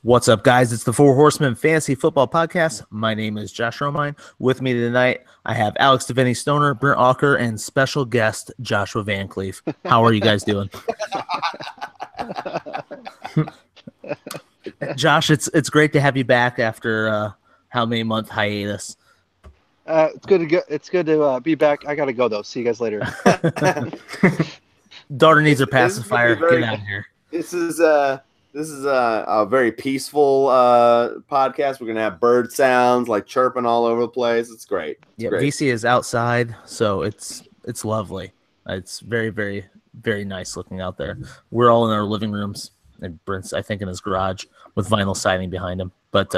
What's up, guys? It's the Four Horsemen Fantasy Football Podcast. My name is Josh Romine. With me tonight, I have Alex Devaney Stoner, Brent Walker, and special guest Joshua Van Cleef. How are you guys doing? Josh, it's great to have you back after how many month hiatus? It's good to go. It's good to be back. I gotta go though. See you guys later. Daughter needs her pacifier. Get out of here. This is a very peaceful podcast. We're gonna have bird sounds like chirping all over the place. It's great. Yeah, VC is outside, so it's lovely. It's very, very, very nice looking out there. We're all in our living rooms, and Brent's, I think, in his garage with vinyl siding behind him. But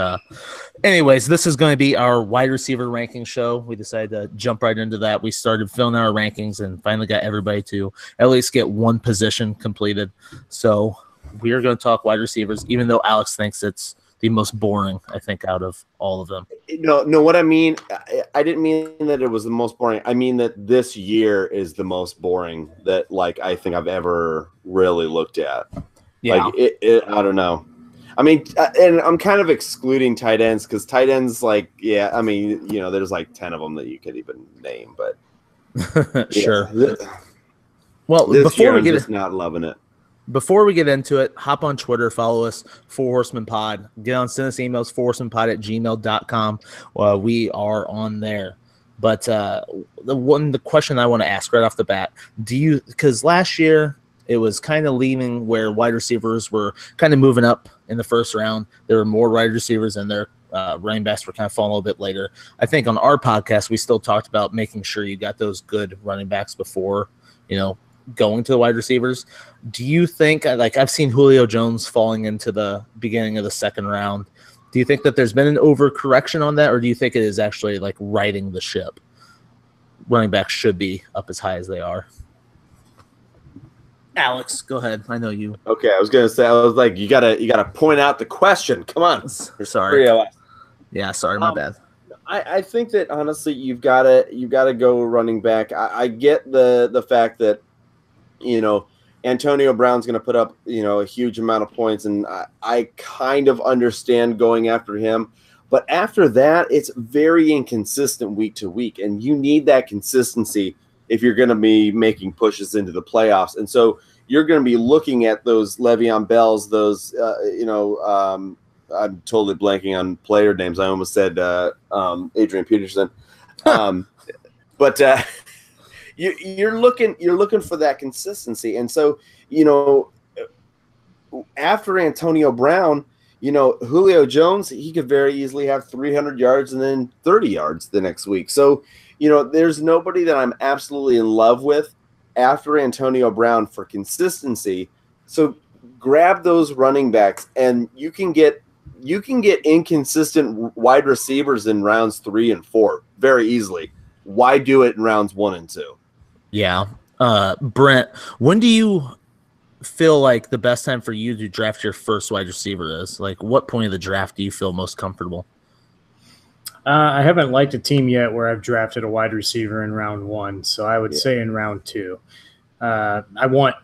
anyways, this is going to be our wide receiver ranking show. We decided to jump right into that. We started filling our rankings and finally got everybody to at least get one position completed. So we are going to talk wide receivers, even though Alex thinks it's the most boring, I think, out of all of them. No, what I mean, I didn't mean that it was the most boring. I mean that this year is the most boring that, like, I think I've ever really looked at. Yeah. Like, I don't know. I mean, and I'm kind of excluding tight ends because tight ends, like, yeah, I mean, you know, there's like 10 of them that you could even name, but Sure. Yeah. Well, This year I'm just not loving it. Before we get into it, hop on Twitter, follow us, Four Horsemen Pod. Get on, send us emails, fourhorsemenpod@gmail.com. We are on there. But the question I want to ask right off the bat, because last year it was kind of leaving where wide receivers were kind of moving up in the first round. There were more wide receivers and their running backs were kind of falling a little bit later. I think on our podcast, we still talked about making sure you got those good running backs before, going to the wide receivers. Do you think, like, I've seen Julio Jones falling into the beginning of the second round. Do you think that there's been an overcorrection on that, or do you think it is actually like righting the ship? Running backs should be up as high as they are. Alex, go ahead. I know you. Okay, I was gonna say, I was like, you gotta point out the question. Come on. Sorry. Yeah, sorry, my bad. I think that honestly, you've gotta go running back. I get the fact that, Antonio Brown's gonna put up, a huge amount of points, and I kind of understand going after him. But after that, it's very inconsistent week to week, and you need that consistency if you're going to be making pushes into the playoffs. And so you're going to be looking at those Le'Veon Bells, those, I'm totally blanking on player names. I almost said Adrian Peterson. But you're looking for that consistency. And so, after Antonio Brown, Julio Jones, he could very easily have 300 yards and then 30 yards the next week. So, there's nobody that I'm absolutely in love with after Antonio Brown for consistency. So grab those running backs, and you can get inconsistent wide receivers in rounds 3 and 4 very easily. Why do it in rounds 1 and 2? Yeah. Brent, when do you feel like the best time for you to draft your first wide receiver is? Like, what point of the draft do you feel most comfortable? I haven't liked a team yet where I've drafted a wide receiver in round 1, so I would say in round 2. I want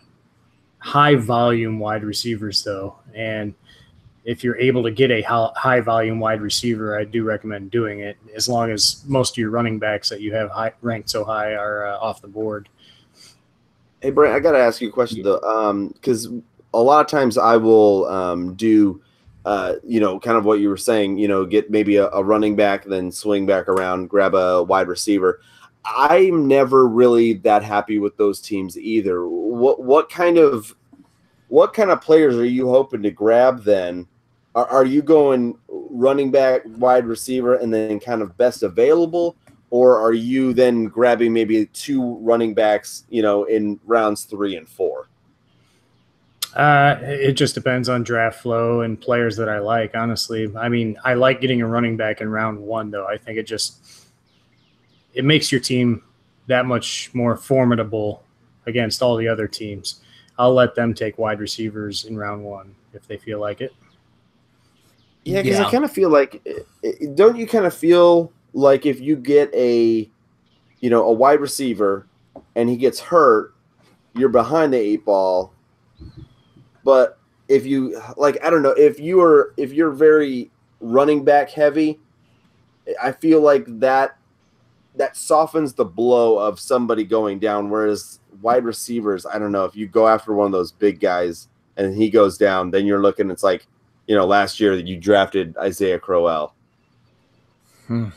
high-volume wide receivers, though, and if you're able to get a high-volume wide receiver, I do recommend doing it, as long as most of your running backs that you have ranked so high are off the board. Hey, Brent, I got to ask you a question, though, because a lot of times I will do – kind of what you were saying, get maybe a running back, then swing back around, grab a wide receiver. I'm never really that happy with those teams either. What kind of players are you hoping to grab then? Are you going running back, wide receiver, and then kind of best available? Or are you then grabbing maybe 2 running backs, in rounds 3 and 4? It just depends on draft flow and players that I like, honestly. I mean, I like getting a running back in round 1, though. I think it makes your team that much more formidable against all the other teams. I'll let them take wide receivers in round 1 if they feel like it. Yeah, because I kind of feel like, don't you kind of feel like if you get a wide receiver and he gets hurt, you're behind the 8 ball. But if you like, I don't know, if you're very running back heavy, I feel like that softens the blow of somebody going down. Whereas wide receivers, I don't know, if you go after one of those big guys and he goes down, then you're looking, it's like, last year that you drafted Isaiah Crowell.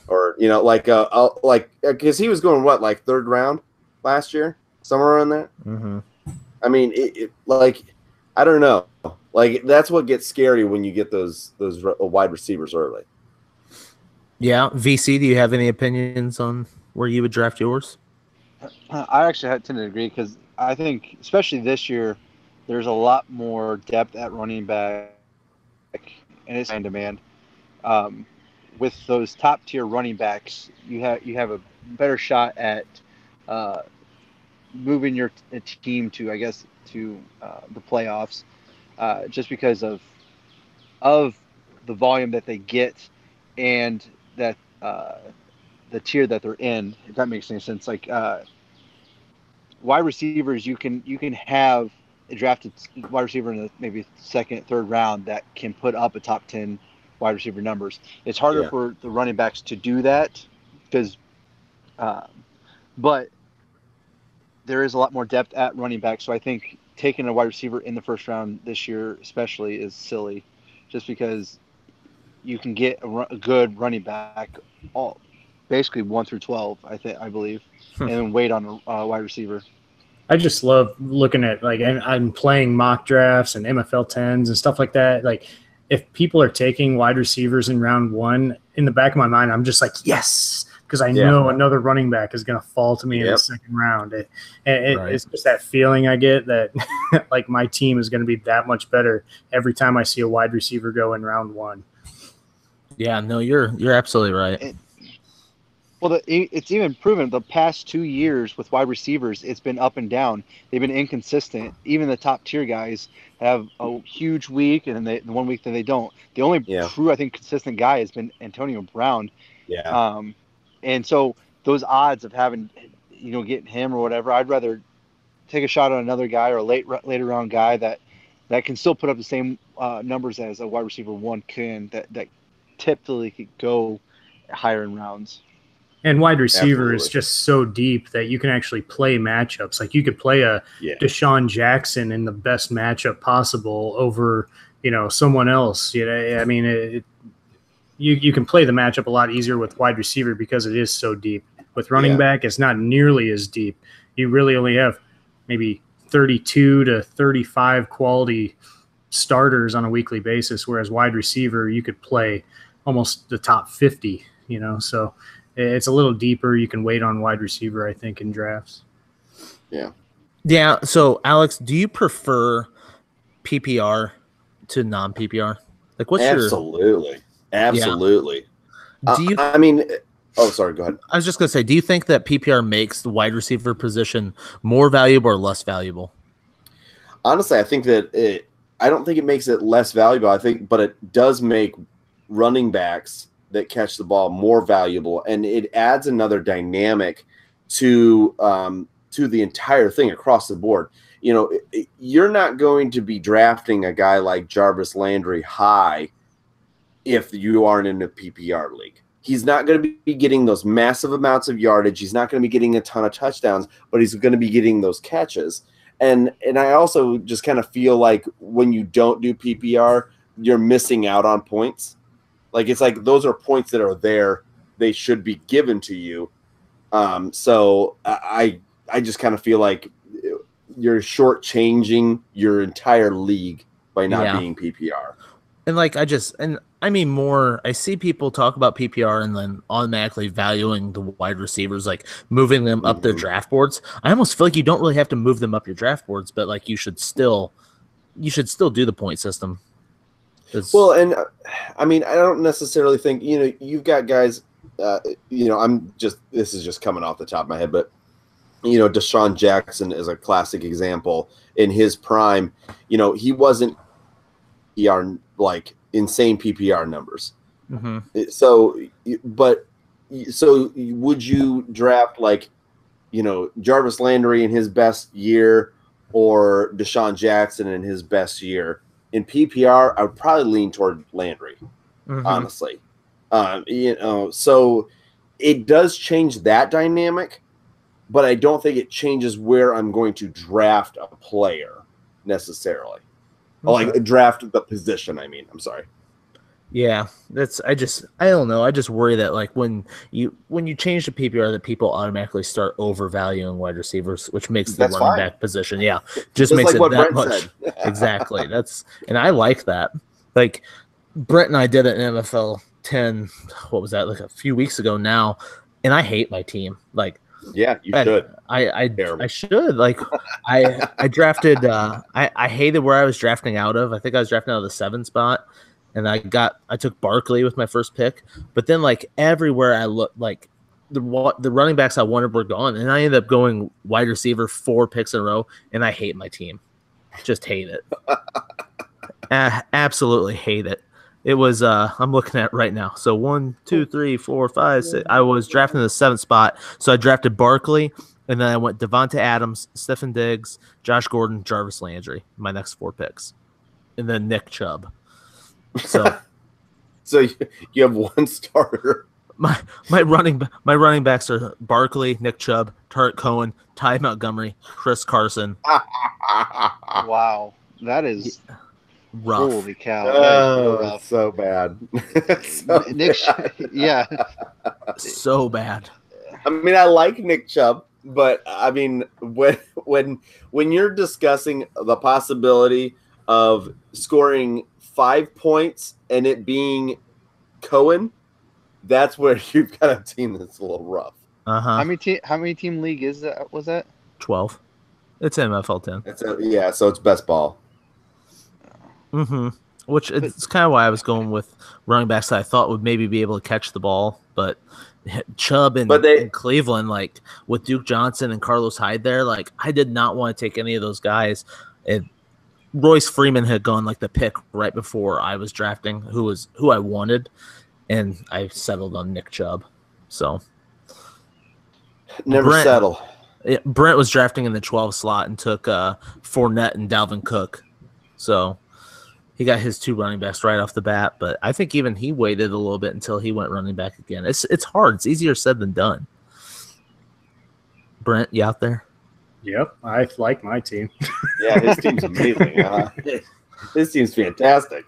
Or, because he was going, what, like third round last year? Somewhere around there? Mm-hmm. I mean, I don't know. Like, that's what gets scary when you get those wide receivers early. Yeah. VC, do you have any opinions on where you would draft yours? I actually tend to agree because I think, especially this year, there's a lot more depth at running back, and it's in demand. With those top tier running backs, you have a better shot at moving your team to the playoffs, just because of the volume that they get and that the tier that they're in. If that makes any sense, like wide receivers, you can have a drafted wide receiver in the maybe second, third round that can put up a top 10 wide receiver numbers. It's harder for the running backs to do that because, but there is a lot more depth at running back. So I think taking a wide receiver in the first round this year, especially, is silly, just because you can get a good running back, basically 1 through 12, I believe, and then wait on a wide receiver. I just love looking at, like, I'm playing mock drafts and MFL 10s and stuff like that. Like, if people are taking wide receivers in round 1, in the back of my mind, I'm just like, yes, because I know another running back is going to fall to me in the second round. It's just that feeling I get that like my team is going to be that much better every time I see a wide receiver go in round 1. Yeah, no, you're absolutely right. It's even proven the past 2 years with wide receivers, it's been up and down. They've been inconsistent. Even the top tier guys have a huge week, and then the 1 week that they don't. The only true, I think, consistent guy has been Antonio Brown. Yeah. And so those odds of having, getting him or whatever, I'd rather take a shot on another guy or a later round guy that can still put up the same numbers as a wide receiver 1 can, that typically could go higher in rounds. And wide receiver is just so deep that you can actually play matchups. Like, you could play a Deshaun Jackson in the best matchup possible over, someone else. I mean, you can play the matchup a lot easier with wide receiver because it is so deep. With running back, it's not nearly as deep. You really only have maybe 32 to 35 quality starters on a weekly basis, whereas wide receiver, you could play almost the top 50, so it's a little deeper. You can wait on wide receiver, I think, in drafts. Yeah. Yeah. So, Alex, do you prefer PPR to non-PPR? Like, what's Absolutely. Do you? I mean, sorry. Go ahead. I was just gonna say, do you think that PPR makes the wide receiver position more valuable or less valuable? Honestly, I think that I don't think it makes it less valuable. But it does make running backs that catch the ball more valuable, and it adds another dynamic to the entire thing across the board. You're not going to be drafting a guy like Jarvis Landry high if you aren't in a PPR league. He's not going to be getting those massive amounts of yardage. He's not going to be getting a ton of touchdowns, but he's going to be getting those catches. And I also just kind of feel like when you don't do PPR, you're missing out on points. Like, it's like those are points that are there. They should be given to you. So I just kind of feel like you're shortchanging your entire league by not being PPR. And I see people talk about PPR and then automatically valuing the wide receivers, like moving them up their draft boards. I almost feel like you don't really have to move them up your draft boards, but like you should still do the point system. Well, and I mean, I don't necessarily think, you've got guys, this is just coming off the top of my head, but, Deshaun Jackson is a classic example. In his prime, he wasn't PPR, like insane PPR numbers. Mm-hmm. So would you draft like, Jarvis Landry in his best year or Deshaun Jackson in his best year in PPR, I would probably lean toward Landry, honestly. So it does change that dynamic, but I don't think it changes where I'm going to draft a player necessarily. Okay. Like draft the position. I mean, I'm sorry. Yeah, I don't know. I just worry that like when you change the PPR, that people automatically start overvaluing wide receivers, which makes the running back position. Yeah, just makes like it that much. Exactly. And I like that. Like Brent and I did it in NFL 10. What was that? Like a few weeks ago now, and I hate my team. Like, yeah, you should. I should. Like, I drafted. I hated where I was drafting out of. I think I was drafting out of the 7 spot. And I took Barkley with my first pick, but then like everywhere I looked, like the running backs I wanted were gone, and I ended up going wide receiver 4 picks in a row, and I hate my team, just hate it, absolutely hate it. It was I'm looking at it right now. So 1, 2, 3, 4, 5, 6. I was drafting the 7th spot, so I drafted Barkley, and then I went Devonta Adams, Stefon Diggs, Josh Gordon, Jarvis Landry. My next 4 picks, and then Nick Chubb. So you have 1 starter. My running backs are Barkley, Nick Chubb, Tarek Cohen, Ty Montgomery, Chris Carson. Wow, that is rough. Holy cow! Oh, rough. So bad. Nick, yeah, so bad. I mean, I like Nick Chubb, but I mean, when you're discussing the possibility of scoring 5 points and it being Cohen, that's where you've got a team that's a little rough. How many team league is that? Was that 12? It's NFL 10. So it's best ball. Which it's kind of why I was going with running backs that I thought would maybe be able to catch the ball, but Chubb and Cleveland, like with Duke Johnson and Carlos Hyde there, like I did not want to take any of those guys. And Royce Freeman had gone like the pick right before I was drafting, who I wanted, and I settled on Nick Chubb. So settle. Brent was drafting in the 12 slot and took Fournette and Dalvin Cook. So he got his 2 running backs right off the bat, but I think even he waited a little bit until he went running back again. It's hard. It's easier said than done. Brent, you out there? Yep, I like my team. Yeah, his team's amazing. His team's fantastic.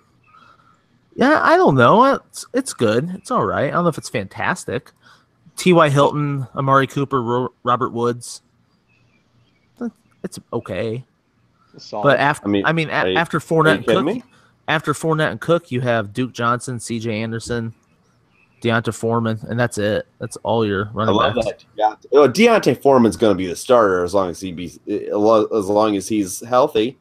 Yeah, I don't know. It's good. It's all right. I don't know if it's fantastic. T.Y. Hilton, Amari Cooper, Robert Woods. It's okay. But after Fournette and Cook, you have Duke Johnson, C.J. Anderson, Deonta Foreman, and that's it. That's all your running backs. I love that. Yeah. Deonta Foreman's going to be the starter as long as he's healthy.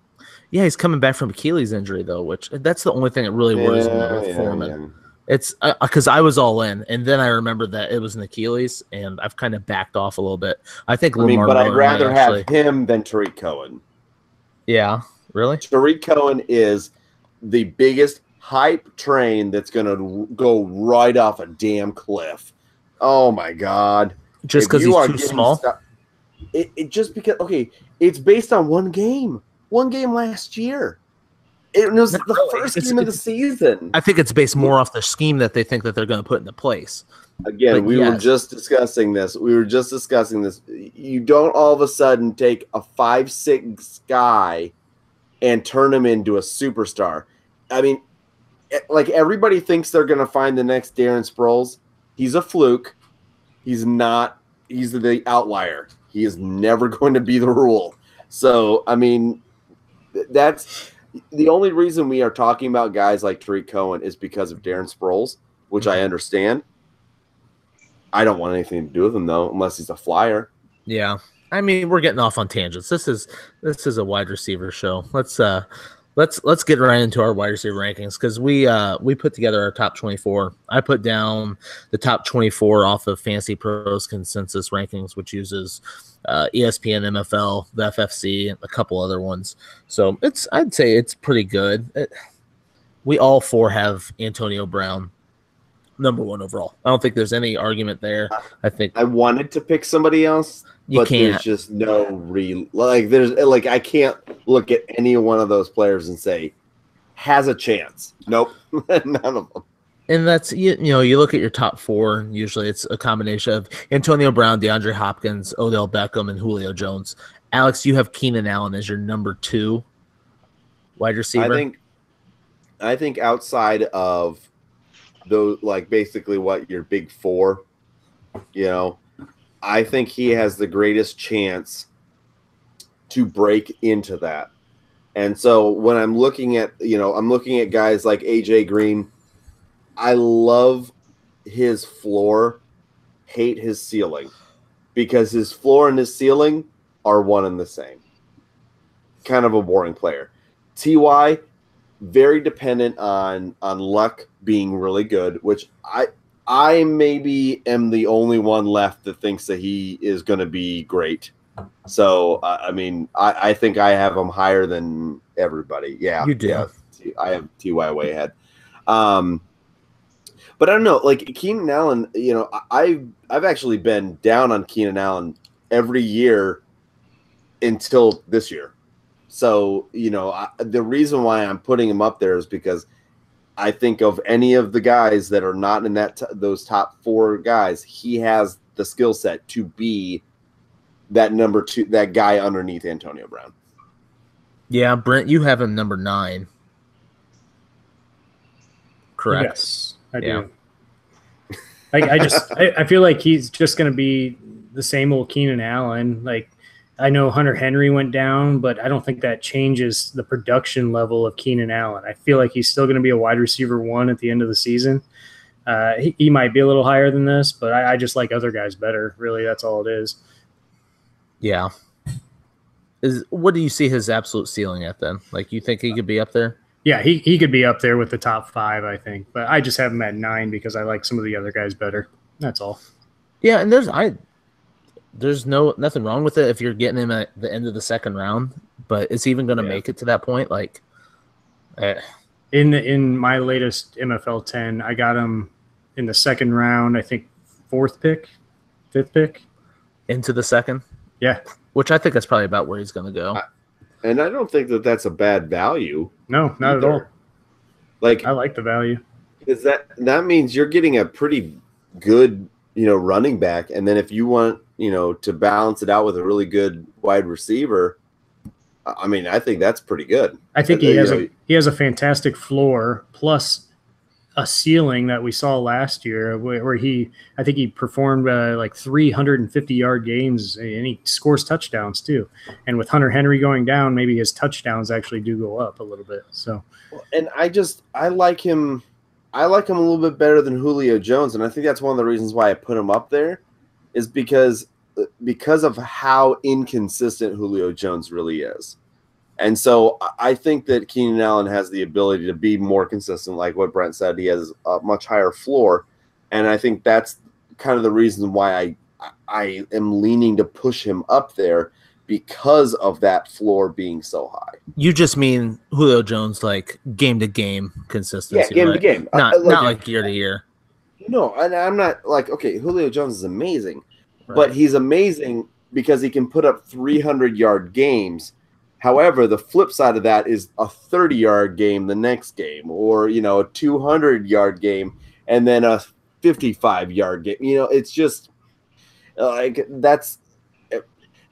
Yeah, he's coming back from Achilles injury though, which that's the only thing that really worries me with Foreman. Yeah. It's because I was all in, and then I remembered that it was an Achilles, and I've kind of backed off a little bit. I think but I'd rather have him than Tariq Cohen. Yeah, really? Tariq Cohen is the biggest hype train that's going to go right off a damn cliff. Oh, my God. Just because he's too small? It just because, okay, it's based on one game. One game last year. It was the first game of the season. I think it's based more off the scheme that they think that they're going to put into place. Again, we were just discussing this. You don't all of a sudden take a 5'6" guy and turn him into a superstar. I mean, like everybody thinks they're going to find the next Darren Sproles. He's a fluke. He's not. He's the outlier. He is never going to be the rule. So, I mean, that's the only reason we are talking about guys like Tariq Cohen is because of Darren Sproles, which I understand. I don't want anything to do with him though, unless he's a flyer. Yeah, I mean, we're getting off on tangents. This is a wide receiver show. Let's get right into our wide receiver rankings because we put together our top 24. I put down the top 24 off of Fantasy Pros consensus rankings, which uses ESPN, MFL, the FFC, and a couple other ones. So I'd say it's pretty good. We all 4 have Antonio Brown number 1 overall. I don't think there's any argument there. I think I wanted to pick somebody else, but there's just no I can't look at any one of those players and say has a chance. Nope, none of them. And that's you know, you look at your top four, usually it's a combination of Antonio Brown, DeAndre Hopkins, Odell Beckham, and Julio Jones. Alex, you have Keenan Allen as your number 2 wide receiver. I think outside of those, like basically what your big four, you know, I think he has the greatest chance to break into that. And so when I'm looking at, you know, I'm looking at guys like AJ Green. I love his floor, hate his ceiling, because his floor and his ceiling are one and the same. Kind of a boring player. TY, very dependent on luck being really good, which I maybe am the only one left that thinks that he is going to be great. So, I mean, I think I have him higher than everybody. Yeah, you do. Yeah, I have TY way ahead. But I don't know, like Keenan Allen, you know, I've actually been down on Keenan Allen every year until this year. So, you know, the reason why I'm putting him up there is because I think of any of the guys that are not in that those top 4 guys, he has the skill set to be that number 2, that guy underneath Antonio Brown. Yeah, Brent, you have him number 9. Correct. Yes. I do. I feel like he's just going to be the same old Keenan Allen. Like, I know Hunter Henry went down, but I don't think that changes the production level of Keenan Allen. I feel like he's still going to be a wide receiver 1 at the end of the season. He might be a little higher than this, but I just like other guys better. Really, that's all it is. Yeah. What do you see his absolute ceiling at then? Like, you think he could be up there? Yeah, he could be up there with the top 5, I think. But I just have him at 9 because I like some of the other guys better. That's all. Yeah, and there's nothing wrong with it if you're getting him at the end of the second round. But is he even going to make it to that point? Like, in my latest MFL 10, I got him in the second round. I think 4th pick, 5th pick, into the second. Yeah, which I think that's probably about where he's going to go. And I don't think that that's a bad value. No, not either. at all. Like, I like the value. Is that means you're getting a pretty good, you know, running back, and then if you want, you know, to balance it out with a really good wide receiver, I mean, I think that's pretty good. I think he has a fantastic floor plus a ceiling that we saw last year where I think he performed like 350-yard games, and he scores touchdowns too. And with Hunter Henry going down, maybe his touchdowns actually do go up a little bit. So, and I like him a little bit better than Julio Jones, and I think that's one of the reasons why I put him up there is because of how inconsistent Julio Jones really is. And so I think that Keenan Allen has the ability to be more consistent, like what Brent said. He has a much higher floor, and I think that's kind of the reason why I am leaning to push him up there, because of that floor being so high. You just mean Julio Jones, like game to game consistency, yeah, game to game, not like year to year. No, and I'm not like, okay, Julio Jones is amazing, but he's amazing because he can put up 300-yard games. However, the flip side of that is a 30-yard game the next game, or, you know, a 200-yard game and then a 55-yard game. You know, it's just like that's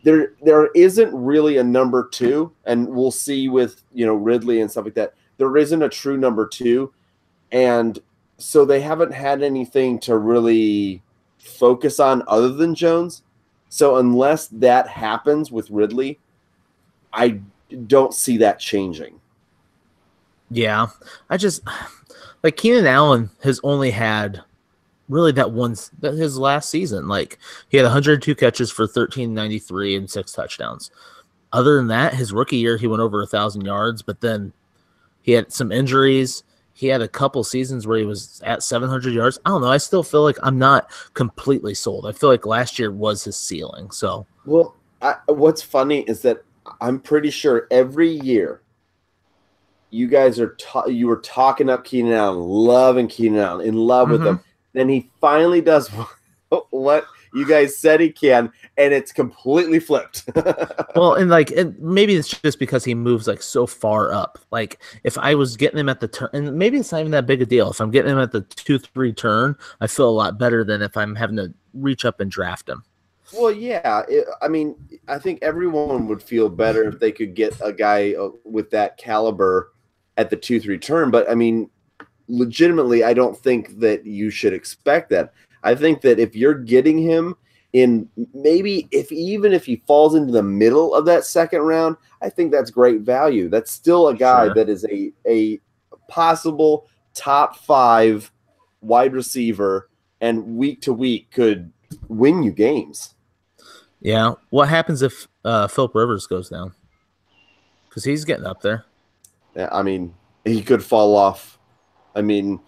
there isn't really a number 2, and we'll see with, you know, Ridley and stuff like that. There isn't a true number 2, and so they haven't had anything to really focus on other than Jones. So unless that happens with Ridley, I don't see that changing. Yeah, I just like Keenan Allen has only had really his last season. Like, he had 102 catches for 1393 and 6 touchdowns. Other than that, his rookie year he went over 1,000 yards, but then he had some injuries. He had a couple seasons where he was at 700 yards. I don't know. I still feel like I'm not completely sold. I feel like last year was his ceiling. So, well, what's funny is that I'm pretty sure every year you guys you were talking up Keenan Allen, loving Keenan Allen, in love with him. Then he finally does what You guys said he can, and it's completely flipped. Well, and maybe it's just because he moves like so far up. Like if I was getting him at the turn, and maybe it's not even that big a deal. If I'm getting him at the 2-3 turn, I feel a lot better than if I'm having to reach up and draft him. Well, yeah. I mean, I think everyone would feel better if they could get a guy with that caliber at the 2-3 turn. But I mean, legitimately, I don't think that you should expect that. I think that if you're getting him in, maybe even if he falls into the middle of that second round, I think that's great value. That's still a guy that is a possible top 5 wide receiver, and week to week could win you games. Yeah. What happens if Philip Rivers goes down? Because he's getting up there. Yeah, I mean, he could fall off. I mean,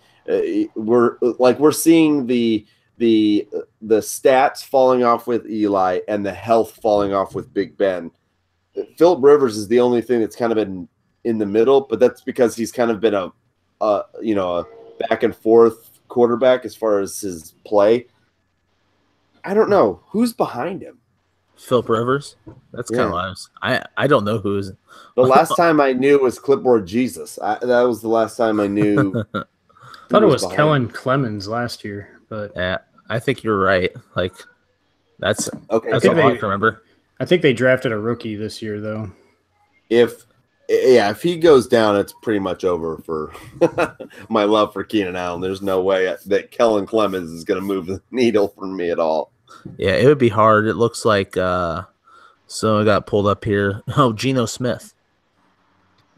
we're seeing the stats falling off with Eli and the health falling off with Big Ben. Philip Rivers is the only thing that's kind of been in the middle, but that's because he's kind of been a back and forth quarterback as far as his play. I don't know who's behind him. Philip Rivers. That's kind of what I don't know who's. The last time I knew was Clipboard Jesus. That was the last time I knew. Thought it was Kellen Clemens last year, but yeah, I think you're right. Like that's okay. That's all I can remember. I think they drafted a rookie this year, though. If he goes down, it's pretty much over for my love for Keenan Allen. There's no way that Kellen Clemens is going to move the needle for me at all. Yeah, it would be hard. It looks like so I got pulled up here. Oh, Geno Smith.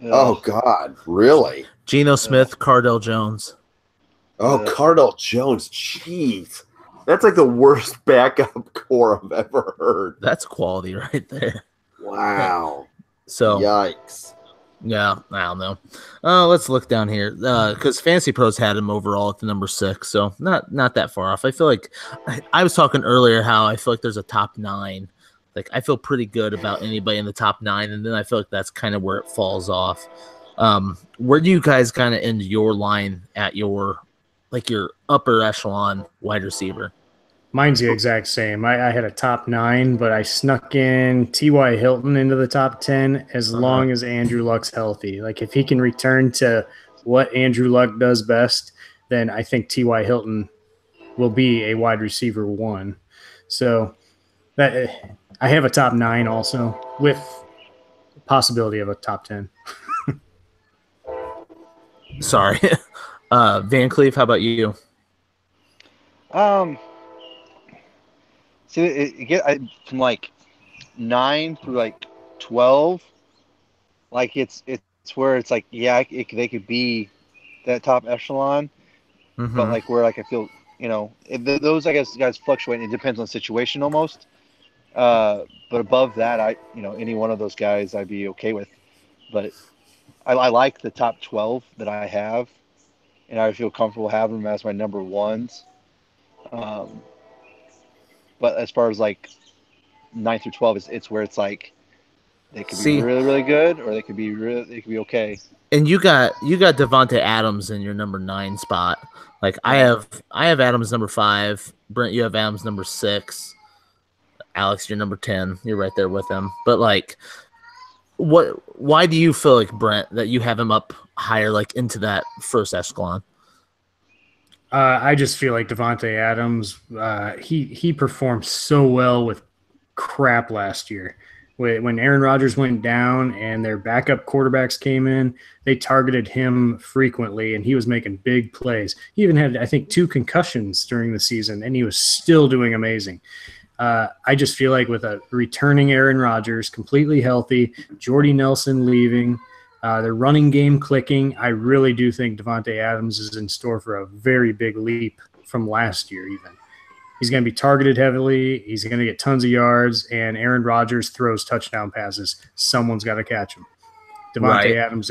Oh God, really? Geno Smith, Cardell Jones. Oh, Cardell Jones. Jeez. That's like the worst backup core I've ever heard. That's quality right there. Wow. So yikes. Yeah, I don't know. Let's look down here because Fantasy Pros had him overall at the number 6, so not that far off. I feel like I was talking earlier how I feel like there's a top 9. Like I feel pretty good about anybody in the top 9, and then I feel like that's kind of where it falls off. Where do you guys kind of end your line at your upper echelon wide receiver? Mine's the exact same. I had a top 9, but I snuck in T.Y. Hilton into the top 10 as long as Andrew Luck's healthy. Like if he can return to what Andrew Luck does best, then I think T.Y. Hilton will be a wide receiver 1. So that I have a top 9 also with possibility of a top 10. Sorry. Van Cleve, how about you? So from like 9 through like 12, like it's where it's like they could be that top echelon, but like where like I feel those I guess guys fluctuate. It depends on the situation almost. But above that, any one of those guys I'd be okay with. But I like the top 12 that I have, and I feel comfortable having them as my number 1s. But as far as like 9 through 12, it's where it's like they could be really, really good, or they could be okay. And you got Devontae Adams in your number 9 spot. Like I have Adams number 5. Brent, you have Adams number 6. Alex, you're number 10. You're right there with him. But like, why do you feel like, Brent, that you have him up higher, like into that first echelon? I just feel like Devontae Adams, he performed so well with crap last year. When Aaron Rodgers went down and their backup quarterbacks came in, they targeted him frequently, and he was making big plays. He even had, I think, 2 concussions during the season, and he was still doing amazing. I just feel like with a returning Aaron Rodgers, completely healthy, Jordy Nelson leaving, their running game clicking, I really do think Devontae Adams is in store for a very big leap from last year even. He's going to be targeted heavily. He's going to get tons of yards, and Aaron Rodgers throws touchdown passes. Someone's got to catch him. Devontae Adams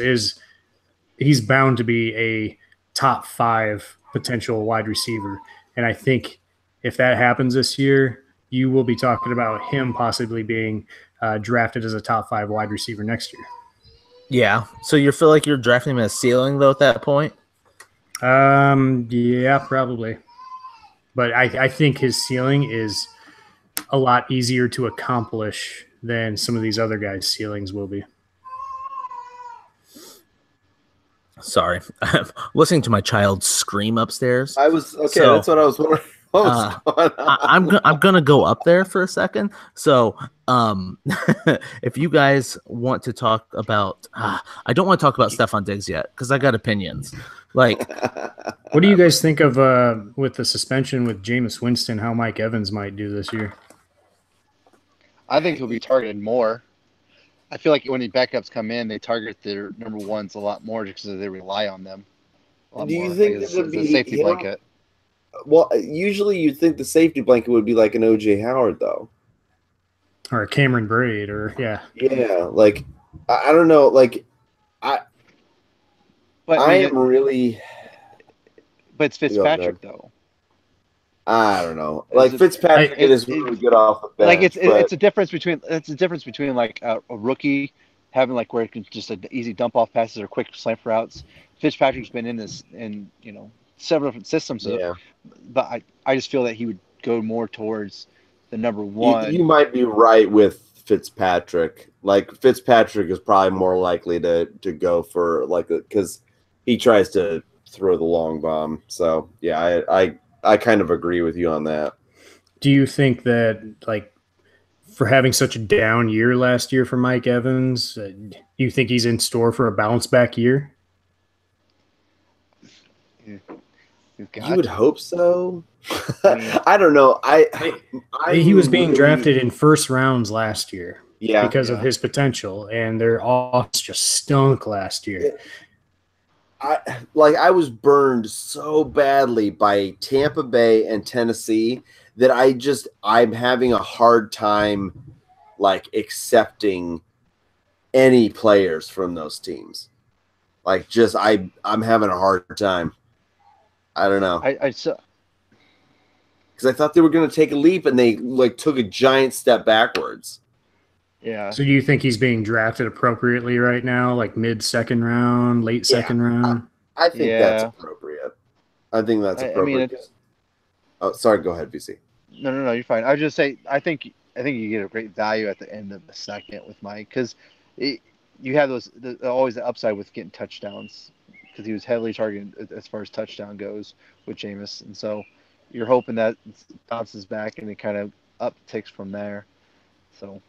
he's bound to be a top 5 potential wide receiver, and I think if that happens this year, you will be talking about him possibly being drafted as a top 5 wide receiver next year. Yeah. So you feel like you're drafting him as ceiling though at that point? Yeah, probably. But I think his ceiling is a lot easier to accomplish than some of these other guys' ceilings will be. Sorry, I'm listening to my child scream upstairs. I was okay. So, that's what I was wondering. What was going on? I'm gonna go up there for a second. So, if you guys want to talk about, I don't want to talk about Stefon Diggs yet because I got opinions. Like, what do you guys think of with the suspension with Jameis Winston? How Mike Evans might do this year? I think he'll be targeted more. I feel like when the backups come in, they target their number ones a lot more just because they rely on them. Do you think like this would be a safety blanket? Well, usually you'd think the safety blanket would be like an OJ Howard, though. Or a Cameron Braid, or Yeah, like, I don't know. Like, But am really... But it's Fitzpatrick, though. I don't know. Like, Fitzpatrick is really good off the bench. Like, it's a difference between like a rookie having like where it can just an easy dump off passes or quick slant routes. Fitzpatrick's been in this in several different systems. So, but I just feel that he would go more towards the number one. You might be right with Fitzpatrick. Like, Fitzpatrick is probably more likely to go for like because he tries to throw the long bomb. So yeah, I kind of agree with you on that. Do you think that, like, for having such a down year last year for Mike Evans, you think he's in store for a bounce back year? You would hope so. I don't know. He was being drafted in first rounds last year, because of his potential, and their offense just stunk last year. I was burned so badly by Tampa Bay and Tennessee that I'm having a hard time like accepting any players from those teams. Like, just I'm having a hard time. I don't know. Because I thought they were going to take a leap, and they like took a giant step backwards. Yeah. So do you think he's being drafted appropriately right now, like mid-second round, late second round? I think that's appropriate. I think that's appropriate. Sorry, go ahead, BC. No, you're fine. I would just say I think you get a great value at the end of the second with Mike because you have always the upside with getting touchdowns because he was heavily targeted as far as touchdown goes with Jameis, and so you're hoping that bounces back and it kind of upticks from there. So,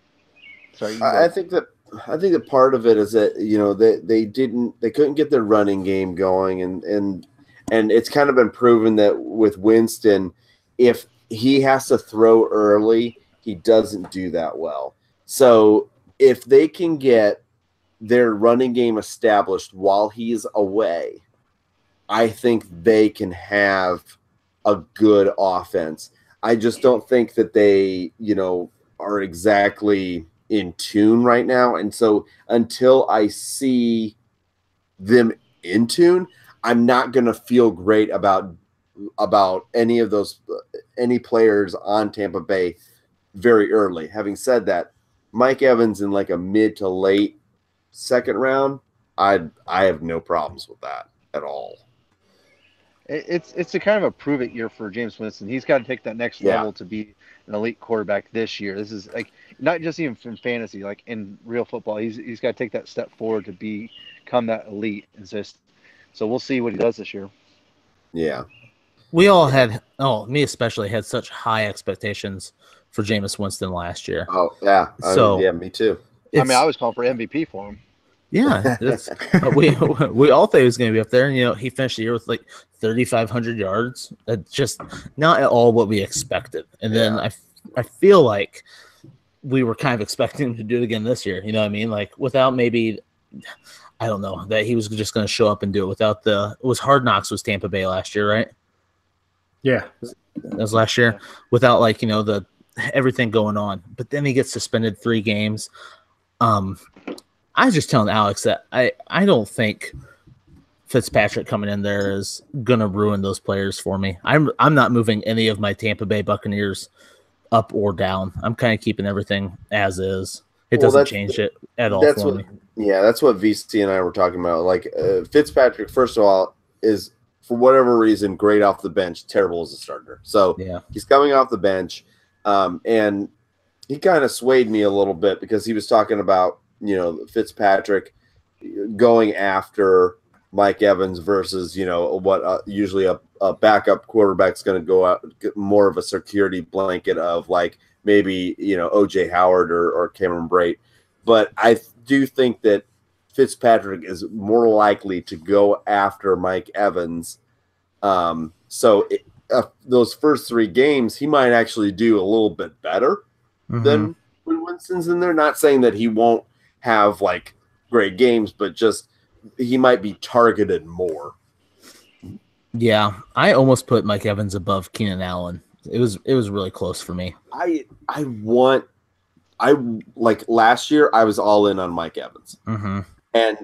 sorry. I think that part of it is that they couldn't get their running game going, and it's kind of been proven that with Winston, if he has to throw early, he doesn't do that well. So if they can get their running game established while he's away, I think they can have a good offense. I just don't think that they, are exactly in tune right now. And so until I see them in tune, I'm not going to feel great about any players on Tampa Bay very early. Having said that, Mike Evans in like a mid to late second round, I have no problems with that at all. It's a kind of a prove it year for Jameis Winston. He's got to take that next level to be an elite quarterback this year. This is like not just even from fantasy, like in real football. He's got to take that step forward to become that elite. So we'll see what he does this year. Yeah. We all had, me especially, had such high expectations for Jameis Winston last year. Oh, yeah. Me too. I was calling for MVP for him. Yeah. we all thought he was going to be up there. And, he finished the year with like 3,500 yards. That's just not at all what we expected. And then I feel like we were kind of expecting him to do it again this year. You know what I mean? Like, without maybe – I don't know, that he was just going to show up and do it without it was Hard Knocks was Tampa Bay last year, right? Yeah. That was last year without the everything going on. But then he gets suspended 3 games. I was just telling Alex that I don't think Fitzpatrick coming in there is going to ruin those players for me. I'm not moving any of my Tampa Bay Buccaneers up or down. I'm kind of keeping everything as is. It doesn't change it at all for me. Yeah, that's what VC and I were talking about. Like, Fitzpatrick, first of all, is, for whatever reason, great off the bench, terrible as a starter. So he's coming off the bench. And he kind of swayed me a little bit because he was talking about, Fitzpatrick going after Mike Evans versus, what usually a backup quarterback's going to go out more of a security blanket of like maybe, OJ Howard or Cameron Brate. But I do think that Fitzpatrick is more likely to go after Mike Evans. So those first 3 games, he might actually do a little bit better than when Winston's in there. Not saying that he won't have like great games, but just he might be targeted more. Yeah, I almost put Mike Evans above Keenan Allen. It was really close for me. I like last year I was all in on Mike Evans. And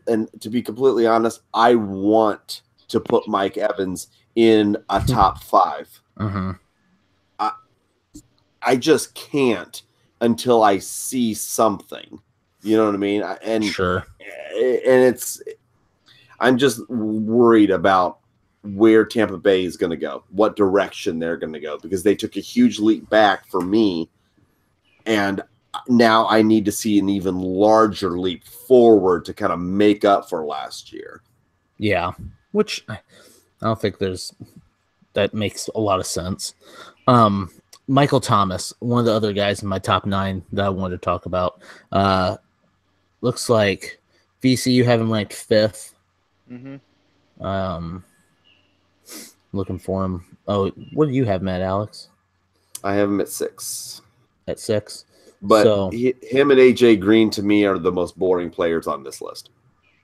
and to be completely honest, I want to put Mike Evans in a top 5. I just can't until I see something. You know what I mean? And sure. And I'm just worried about where Tampa Bay is going to go, what direction they're going to go, because they took a huge leap back for me. And now I need to see an even larger leap forward to kind of make up for last year. Yeah, which I don't think that makes a lot of sense. Michael Thomas, one of the other guys in my top 9 that I wanted to talk about. Looks like VC, you have him ranked 5th. Looking for him. Oh, what do you have, Matt, Alex? I have him at 6. At 6? But him and AJ Green, to me, are the most boring players on this list.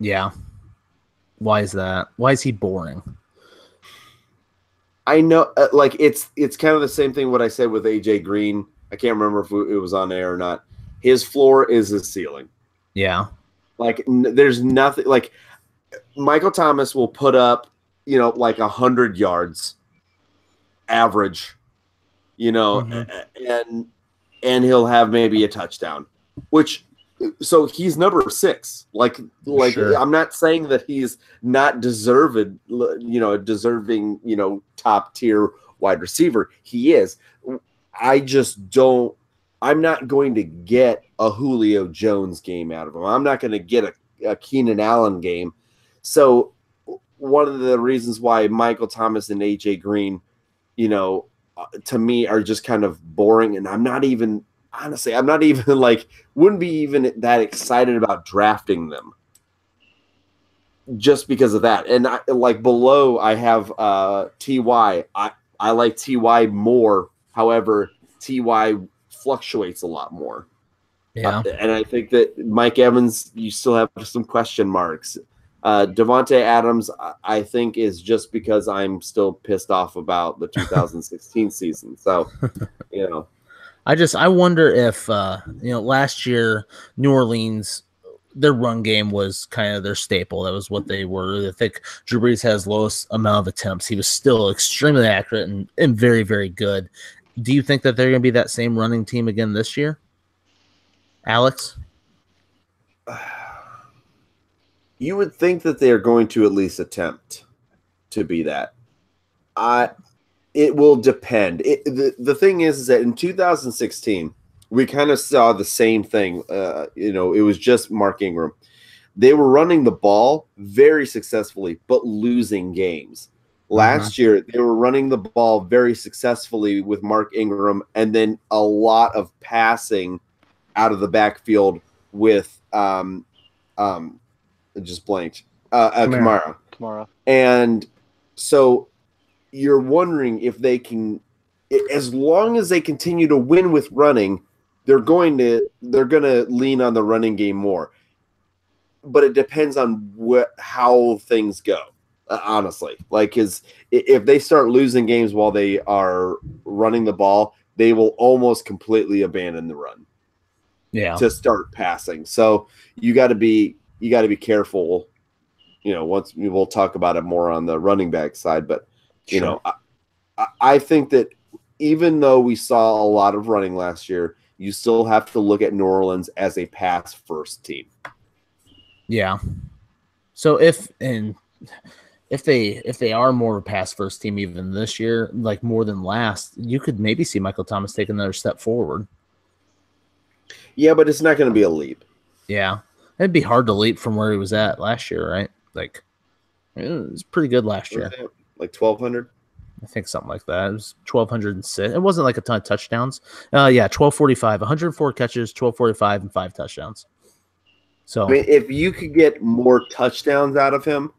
Yeah. Why is that? Why is he boring? I know, like, it's kind of the same thing what I said with AJ Green. I can't remember if it was on air or not. His floor is his ceiling. Yeah. Like, there's nothing. Like, Michael Thomas will put up, like 100 yards average, and he'll have maybe a touchdown, so he's number 6. Like sure. I'm not saying that he's not deserving, top tier wide receiver. He is. I'm not going to get a Julio Jones game out of him. I'm not going to get a Keenan Allen game. So one of the reasons why Michael Thomas and AJ Green, to me are just kind of boring. And I'm not even like, wouldn't be even that excited about drafting them just because of that. And below I have TY. I like TY more. However, TY fluctuates a lot more. Yeah. And I think that Mike Evans, you still have some question marks. Devontae Adams, I think, is just because I'm still pissed off about the 2016 season. So, I wonder if last year New Orleans, their run game was kind of their staple. That was what they were. I think Drew Brees has lowest amount of attempts. He was still extremely accurate and very, very good. Do you think that they're going to be that same running team again this year, Alex? You would think that they are going to at least attempt to be that. It will depend. The thing is that in 2016, we kind of saw the same thing. It was just Mark Ingram. They were running the ball very successfully, but losing games. Last year, they were running the ball very successfully with Mark Ingram, and then a lot of passing out of the backfield with just blanked Kamara. And so you're wondering if they can, as long as they continue to win with running, they're going to lean on the running game more. But it depends on how things go. Honestly, because if they start losing games while they are running the ball, they will almost completely abandon the run. Yeah. To start passing. So you got to be careful. Once we'll talk about it more on the running back side, but I think that even though we saw a lot of running last year, you still have to look at New Orleans as a pass first team. Yeah. So if if they are more of a pass first team even this year, like more than last, you could maybe see Michael Thomas take another step forward. Yeah, but it's not going to be a leap. Yeah, it'd be hard to leap from where he was at last year, right? Like, it was pretty good last year. Like 1,200? I think something like that. It was 1,206. It wasn't like a ton of touchdowns. 1,245, 104 catches, 1,245, and 5 touchdowns. So, I mean, if you could get more touchdowns out of him,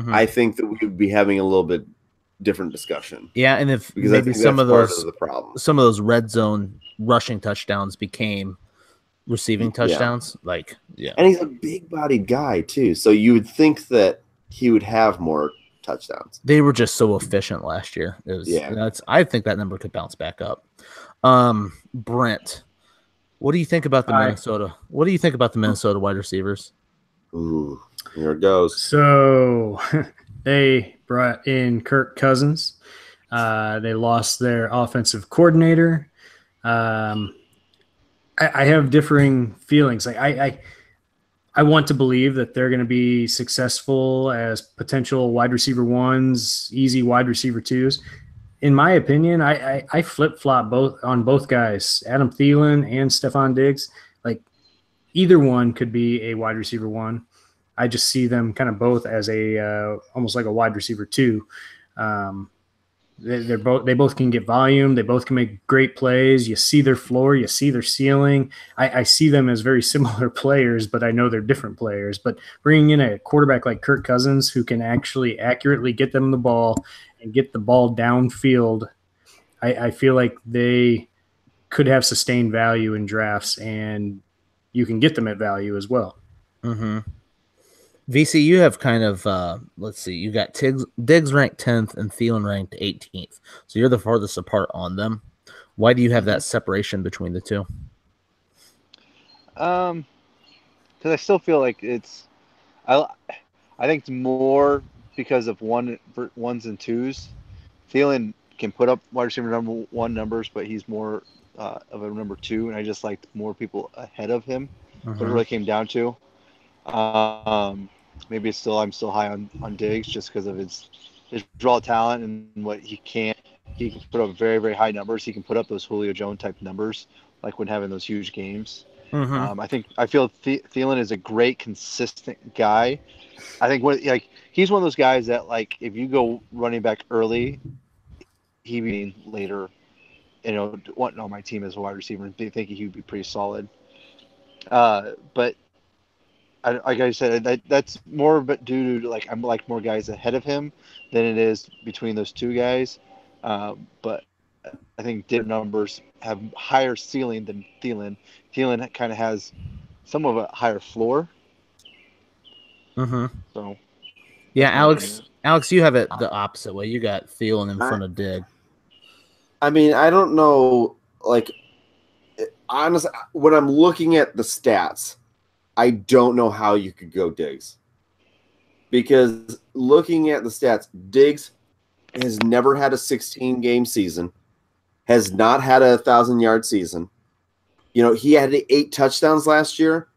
I think that we would be having a little bit different discussion. Yeah, and if because maybe some of those the problem. some of those red zone rushing touchdowns became receiving touchdowns, And he's a big-bodied guy too, so you would think that he would have more touchdowns. They were just so efficient last year. I think that number could bounce back up. Brent, what do you think about the Minnesota? What do you think about the Minnesota wide receivers? Ooh, here it goes. So they brought in Kirk Cousins. They lost their offensive coordinator. I have differing feelings. Like I want to believe that they're going to be successful as potential wide receiver ones, easy wide receiver twos. In my opinion, I flip-flop on both guys, Adam Thielen and Stephon Diggs. Like, either one could be a wide receiver one. I just see them kind of both as a almost like a wide receiver two. They both can get volume. They both can make great plays. You see their floor, you see their ceiling. I see them as very similar players, but I know they're different players. But bringing in a quarterback like Kirk Cousins who can actually accurately get them the ball and get the ball downfield, I feel like they could have sustained value in drafts, and you can get them at value as well. Mm-hmm. VC, you have kind of, let's see, you got Diggs ranked 10th and Thielen ranked 18th. So you're the farthest apart on them. Why do you have that separation between the two? Because I still feel like I think it's more because of ones and twos. Thielen can put up wide receiver number one numbers, but he's more of a number two, and I just liked more people ahead of him. What it really came down to. Maybe I'm still high on Diggs just because of his raw talent and what he can put up very, very high numbers. He can put up those Julio Jones type numbers, like when having those huge games. I feel Thielen is a great, consistent guy. I think he's one of those guys that, like, if you go running back early, he be later. Want on my team as a wide receiver and think he would be pretty solid. But like I said, that's more but due to I'm like more guys ahead of him than it is between those two guys. But I think Diggs numbers have higher ceiling than Thielen. Thielen kind of has some of a higher floor. So, yeah, Alex, you have it the opposite way. You got Thielen in front of Diggs. I mean, I don't know. Like, honestly, when I'm looking at the stats, I don't know how you could go Diggs. Because looking at the stats, Diggs has never had a 16-game season, has not had a 1,000-yard season. He had 8 touchdowns last year,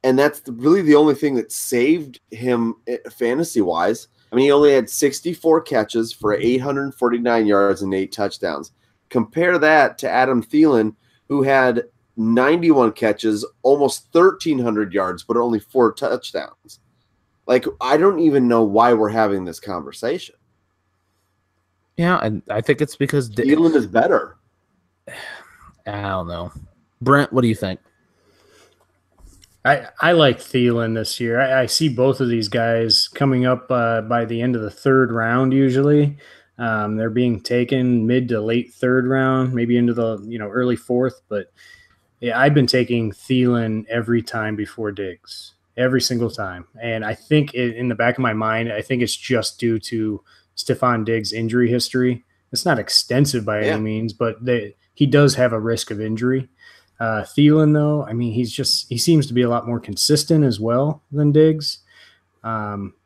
and that's really the only thing that saved him fantasy-wise. I mean, he only had 64 catches for 849 yards and 8 touchdowns. Compare that to Adam Thielen, who had 91 catches, almost 1,300 yards, but only 4 touchdowns. Like, I don't even know why we're having this conversation. Yeah, and I think it's because Thielen is better. I don't know. Brent, what do you think? I like Thielen this year. I see both of these guys coming up by the end of the 3rd round usually. They're being taken mid to late 3rd round, maybe into the early 4th, but yeah, I've been taking Thielen every time before Diggs, every single time. And I think in the back of my mind, I think it's just due to Stephon Diggs' injury history. It's not extensive by any means, but he does have a risk of injury. Thielen, though, I mean, he seems to be a lot more consistent as well than Diggs.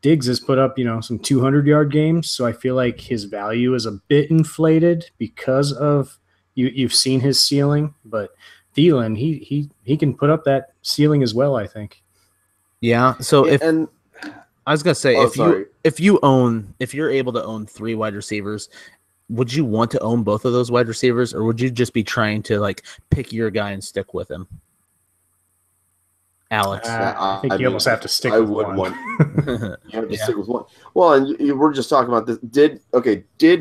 Diggs has put up, some 200-yard games, so I feel like his value is a bit inflated because of you've seen his ceiling, but Thielen, he can put up that ceiling as well, I think. Yeah. So I was gonna say, Oh, sorry. if you're able to own 3 wide receivers, would you want to own both of those wide receivers, or would you just be trying to like pick your guy and stick with him? Alex. I think you almost have to stick I with would one. want. You have to Yeah. stick with one. Well, and we're just talking about this. Did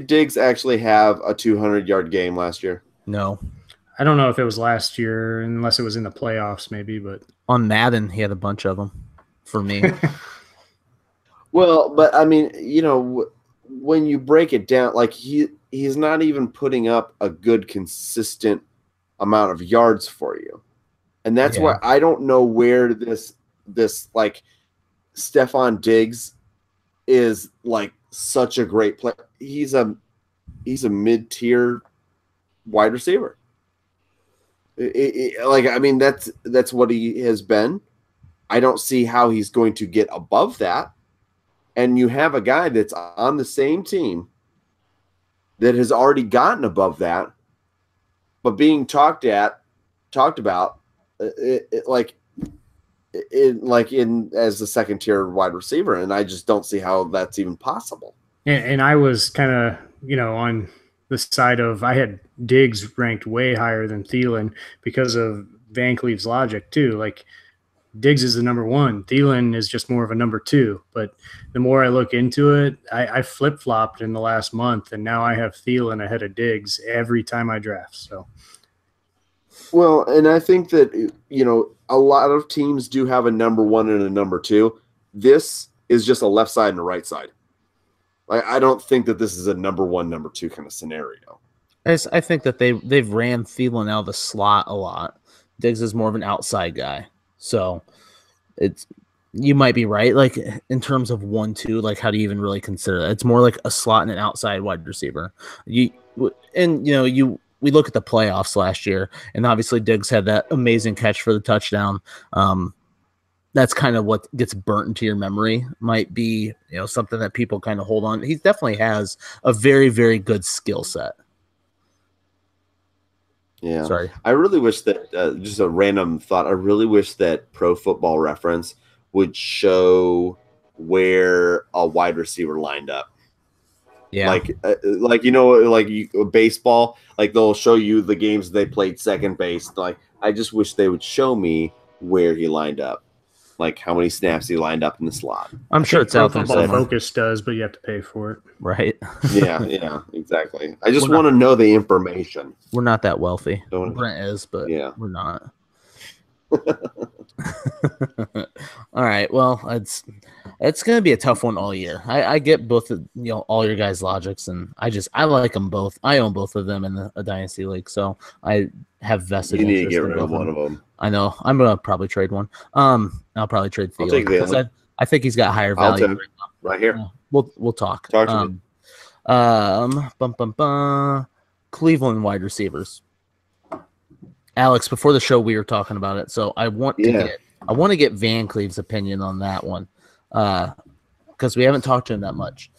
Diggs actually have a 200-yard game last year? No. I don't know if it was last year, unless it was in the playoffs, maybe. But On Madden, he had a bunch of them for me. Well, but I mean, when you break it down, like he's not even putting up a good consistent amount of yards for you. And that's why I don't know where this like Stephon Diggs is like such a great player. He's a mid-tier wide receiver. Like, I mean, that's what he has been. I don't see how he's going to get above that. And you have a guy that's on the same team that has already gotten above that, but being talked about as the second tier wide receiver, and I just don't see how that's even possible. And I was kind of, on the side of I had Diggs ranked way higher than Thielen because of Van Cleve's logic too. Like Diggs is the number 1. Thielen is just more of a number 2. But the more I look into it, I flip-flopped in the last month, and now I have Thielen ahead of Diggs every time I draft. So, well, and I think that a lot of teams do have a number 1 and a number 2. This is just a left side and a right side. I don't think that this is a number 1, number 2 kind of scenario. I think that they've ran Thielen out of the slot a lot. Diggs is more of an outside guy. So you might be right. Like in terms of 1-2, like how do you even really consider that? It's more like a slot and an outside wide receiver. We look at the playoffs last year, and obviously Diggs had that amazing catch for the touchdown. That's kind of what gets burnt into your memory. Might be something that people kind of hold on. He definitely has a very, very good skill set. Yeah. Sorry. I really wish that just a random thought. I really wish that Pro Football Reference would show where a wide receiver lined up. Yeah. Baseball, like they'll show you the games they played second base. Like I just wish they would show me where he lined up. Like how many snaps he lined up in the slot. I'm sure it's out there somewhere. somewhere. Focus does, but you have to pay for it. Right. Yeah, exactly. I just want to know the information. We're not that wealthy. Brent is, but we're not. All right. Well, it's going to be a tough one all year. I get both of all your guys' logics, and I like them both. I own both of them in a dynasty league, so I have vested interest. You need to get rid of one of them. I know. I'm gonna probably trade one. I'll probably trade Thielen because I think he's got higher value. Right here. We'll talk. Talk to me. Cleveland wide receivers. Alex, before the show we were talking about it, so I want to get Van Cleve's opinion on that one, because we haven't talked to him that much.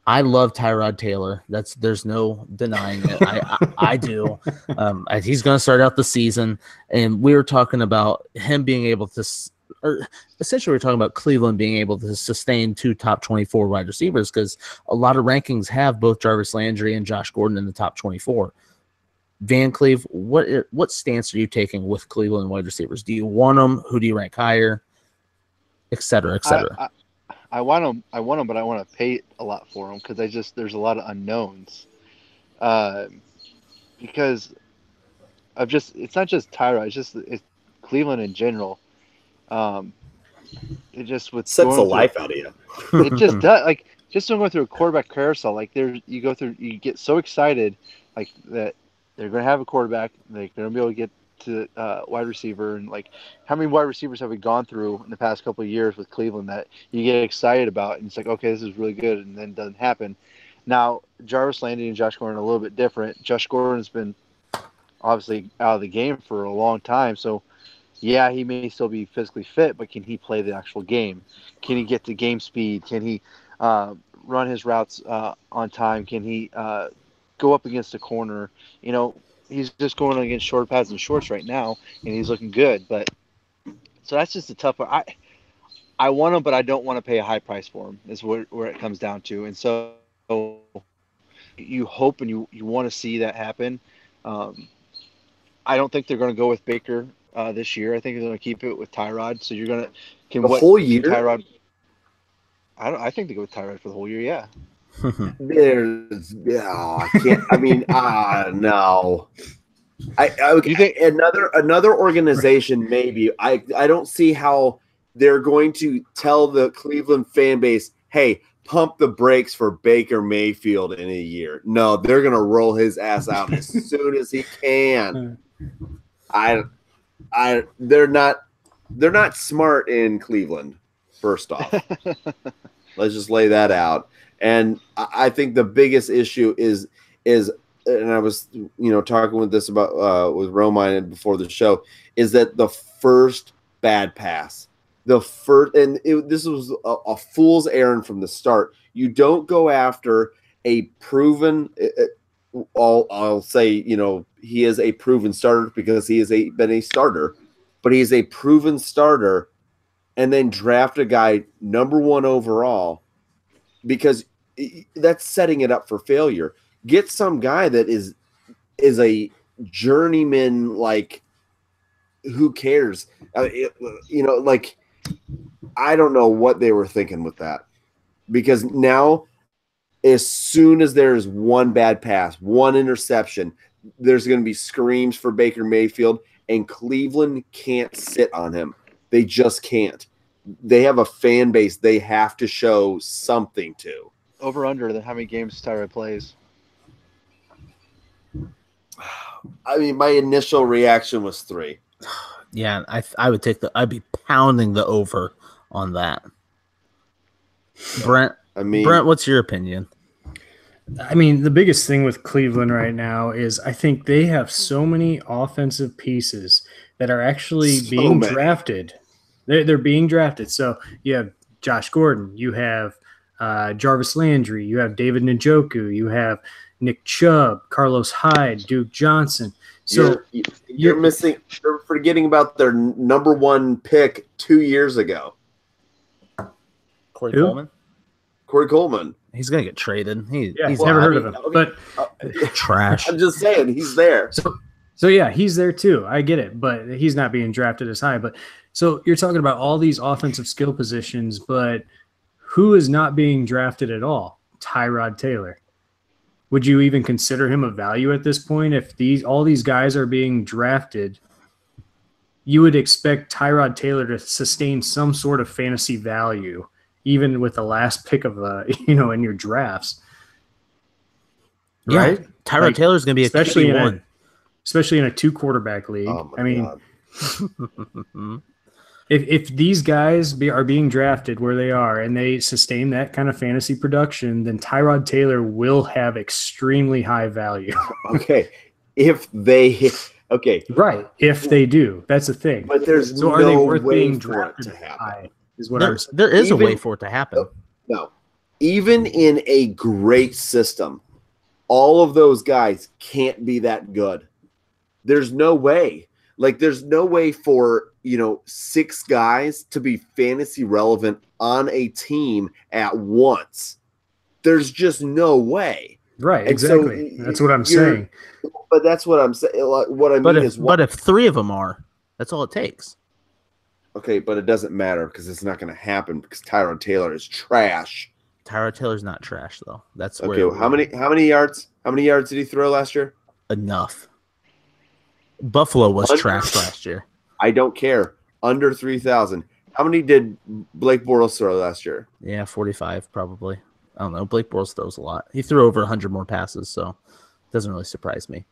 I love Tyrod Taylor. There's no denying it. I do. He's going to start out the season, and we were talking about him being able to, or essentially we're talking about Cleveland being able to sustain 2 top 24 wide receivers, because a lot of rankings have both Jarvis Landry and Josh Gordon in the top 24. Van Cleve, what stance are you taking with Cleveland wide receivers? Do you want them? Who do you rank higher? Et cetera, et cetera. I want them, but I want to pay a lot for them because there's a lot of unknowns. Because it's not just Tyrod, it's Cleveland in general. It just sets the life out of you. It just does. Like just going through a quarterback carousel, like you get so excited, like that they're going to have a quarterback, they're going to be able to get to wide receiver, and like how many wide receivers have we gone through in the past couple of years with Cleveland that you get excited about, and it's like, okay, this is really good, and then it doesn't happen. Now Jarvis Landry and Josh Gordon are a little bit different. Josh Gordon's been obviously out of the game for a long time, so yeah, he may still be physically fit, but can he play the actual game? Can he get to game speed? Can he run his routes on time? Can he go up against a corner? He's just going against short pads and shorts right now, and he's looking good. But so that's just a tough one. I want him, but I don't want to pay a high price for him. Is where it comes down to. And so you hope and you want to see that happen. I don't think they're going to go with Baker this year. I think they're going to keep it with Tyrod. So you're going to whole year. Tyrod. I think they go with Tyrod for the whole year. Yeah. I can't. I mean, no. You think another organization maybe. I don't see how they're going to tell the Cleveland fan base, "Hey, pump the brakes for Baker Mayfield in a year." No, they're gonna roll his ass out as soon as he can. They're not smart in Cleveland. First off, let's just lay that out. And I think the biggest issue is, and I was talking with this about with Romine before the show, is that the first bad pass. This was a fool's errand from the start. You don't go after a proven. I'll say, he is a proven starter because he has been a starter, but he is a proven starter, and then draft a guy number 1 overall, because that's setting it up for failure. Get some guy that is a journeyman. Like, who cares? I don't know what they were thinking with that, because now, as soon as there's one bad pass, one interception, there's going to be screams for Baker Mayfield, and Cleveland can't sit on him. They just can't. They have a fan base they have to show something to. Over under how many games Tyrod plays? I mean, my initial reaction was 3. Yeah, I would I'd be pounding the over on that. Brent, what's your opinion? I mean, the biggest thing with Cleveland right now is I think they have so many offensive pieces that are actually being drafted. They're being drafted. So you have Josh Gordon, you have Jarvis Landry, you have David Njoku, you have Nick Chubb, Carlos Hyde, Duke Johnson. So you're forgetting about their number 1 pick 2 years ago. Corey Coleman. Corey Coleman. He's gonna get traded. He's never heard of him, but trash. I'm just saying he's there. So yeah, he's there too. I get it, but he's not being drafted as high. But so you're talking about all these offensive skill positions, but who is not being drafted at all? Tyrod Taylor. Would you even consider him a value at this point? If all these guys are being drafted, you would expect Tyrod Taylor to sustain some sort of fantasy value, even with the last pick of in your drafts. Right? Yeah, Tyrod Taylor is going to be especially in a 2-quarterback league. Oh I mean, if these guys are being drafted where they are and they sustain that kind of fantasy production, then Tyrod Taylor will have extremely high value. Okay. Right. If they do, that's the thing. But there's so are they worth being drafted high? Is what I'm saying. There is a way for it to happen. No. Even in a great system, all of those guys can't be that good. There's no way. Like, there's no way for 6 guys to be fantasy relevant on a team at once. There's just no way. Right, exactly. That's what I'm saying. But that's what I'm saying. But if 3 of them are, that's all it takes. Okay, but it doesn't matter because it's not going to happen because Tyrod Taylor is trash. Tyrod Taylor's not trash though. That's okay. How many yards? How many yards did he throw last year? Enough. Buffalo was trash last year. I don't care. Under 3,000. How many did Blake Bortles throw last year? Yeah, 45 probably. I don't know. Blake Bortles throws a lot. He threw over 100 more passes, so it doesn't really surprise me.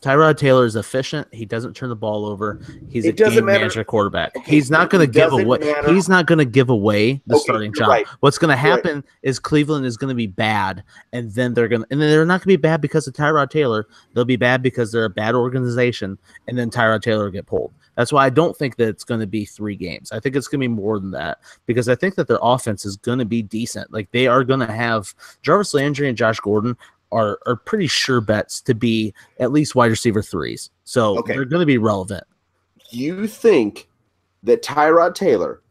Tyrod Taylor is efficient. He doesn't turn the ball over. He's a game manager quarterback. Okay. He's not going to give away. He's not going to give away the starting job. Right. What's going to happen is Cleveland is going to be bad, and then they're not going to be bad because of Tyrod Taylor. They'll be bad because they're a bad organization, and then Tyrod Taylor will get pulled. That's why I don't think that it's going to be 3 games. I think it's going to be more than that because I think that their offense is going to be decent. Like, they are going to have Jarvis Landry and Josh Gordon are pretty sure bets to be at least wide receiver 3s. So they're going to be relevant. You think that Tyrod Taylor